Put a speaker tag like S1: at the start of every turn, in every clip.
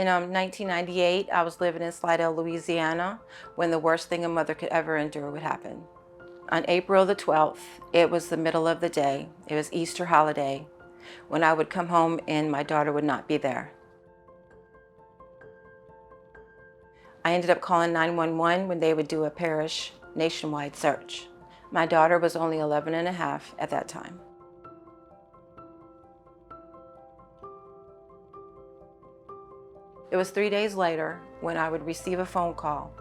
S1: In 1998, I was living in Slidell, Louisiana, when the worst thing a mother could ever endure would happen. On April the 12th, it was the middle of the day. It was Easter holiday, when I would come home and my daughter would not be there. I ended up calling 911 when they would do a parish nationwide search. My daughter was only 11 and a half at that time. It was 3 days later when I would receive a phone call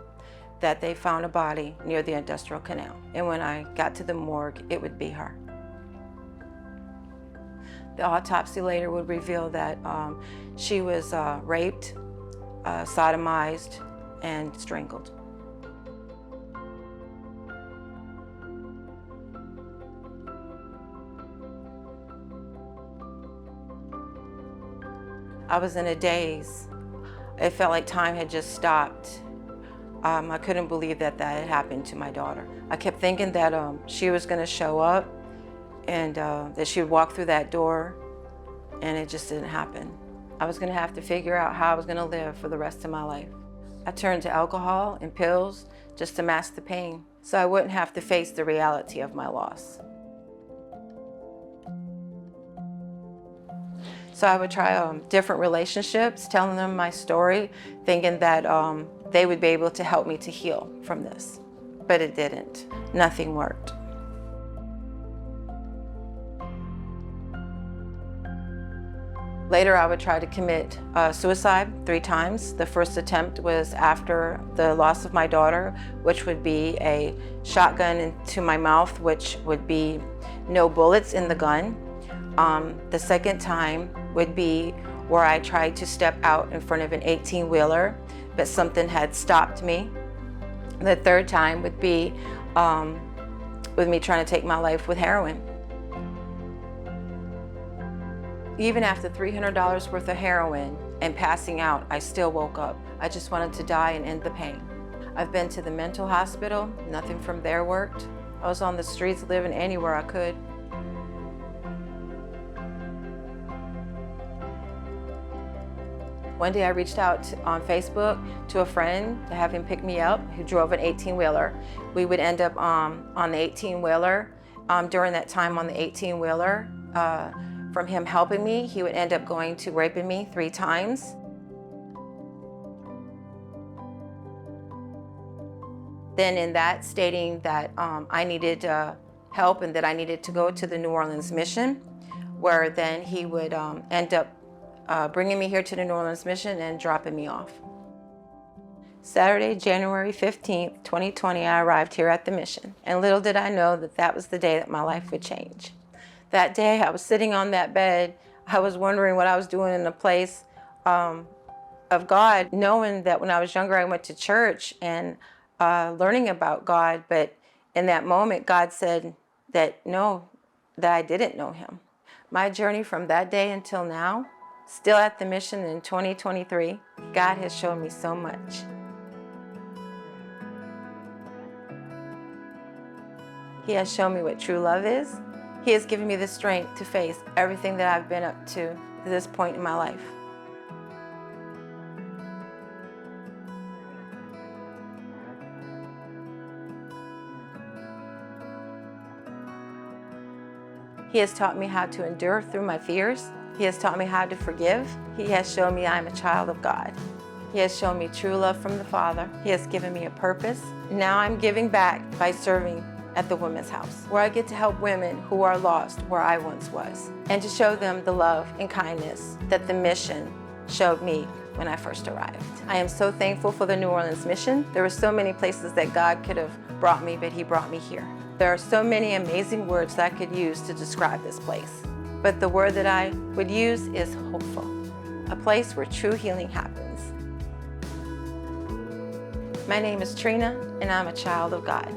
S1: that they found a body near the industrial canal. And when I got to the morgue, it would be her. The autopsy later would reveal that she was raped, sodomized, and strangled. I was in a daze. It felt like time had just stopped. I couldn't believe that had happened to my daughter. I kept thinking that she was going to show up and that she would walk through that door, and it just didn't happen. I was going to have to figure out how I was going to live for the rest of my life. I turned to alcohol and pills just to mask the pain, so I wouldn't have to face the reality of my loss. So I would try different relationships, telling them my story, thinking that they would be able to help me to heal from this. But it didn't. Nothing worked. Later, I would try to commit suicide 3 times. The first attempt was after the loss of my daughter, which would be a shotgun into my mouth, which would be no bullets in the gun. The second time would be where I tried to step out in front of an 18-wheeler, but something had stopped me. The third time would be with me trying to take my life with heroin. Even after $300 worth of heroin and passing out, I still woke up. I just wanted to die and end the pain. I've been to the mental hospital, nothing from there worked. I was on the streets living anywhere I could. One day I reached out on Facebook to a friend to have him pick me up who drove an 18-wheeler. We would end up on the 18-wheeler. During that time on the 18-wheeler, from him helping me, he would end up going to raping me 3 times. Then in that, stating that I needed help and that I needed to go to the New Orleans mission, where then he would end up bringing me here to the New Orleans mission and dropping me off. Saturday, January 15th, 2020, I arrived here at the mission. And little did I know that that was the day that my life would change. That day, I was sitting on that bed. I was wondering what I was doing in a place of God, knowing that when I was younger, I went to church and learning about God. But in that moment, God said that no, that I didn't know him. My journey from that day until now, still at the mission in 2023, God has shown me so much. He has shown me what true love is. He has given me the strength to face everything that I've been up to this point in my life. He has taught me how to endure through my fears. He has taught me how to forgive. He has shown me I am a child of God. He has shown me true love from the Father. He has given me a purpose. Now I'm giving back by serving at the Women's House, where I get to help women who are lost where I once was, and to show them the love and kindness that the mission showed me when I first arrived. I am so thankful for the New Orleans mission. There were so many places that God could have brought me, but he brought me here. There are so many amazing words that I could use to describe this place, but the word that I would use is hopeful, a place where true healing happens. My name is Trina, and I'm a child of God.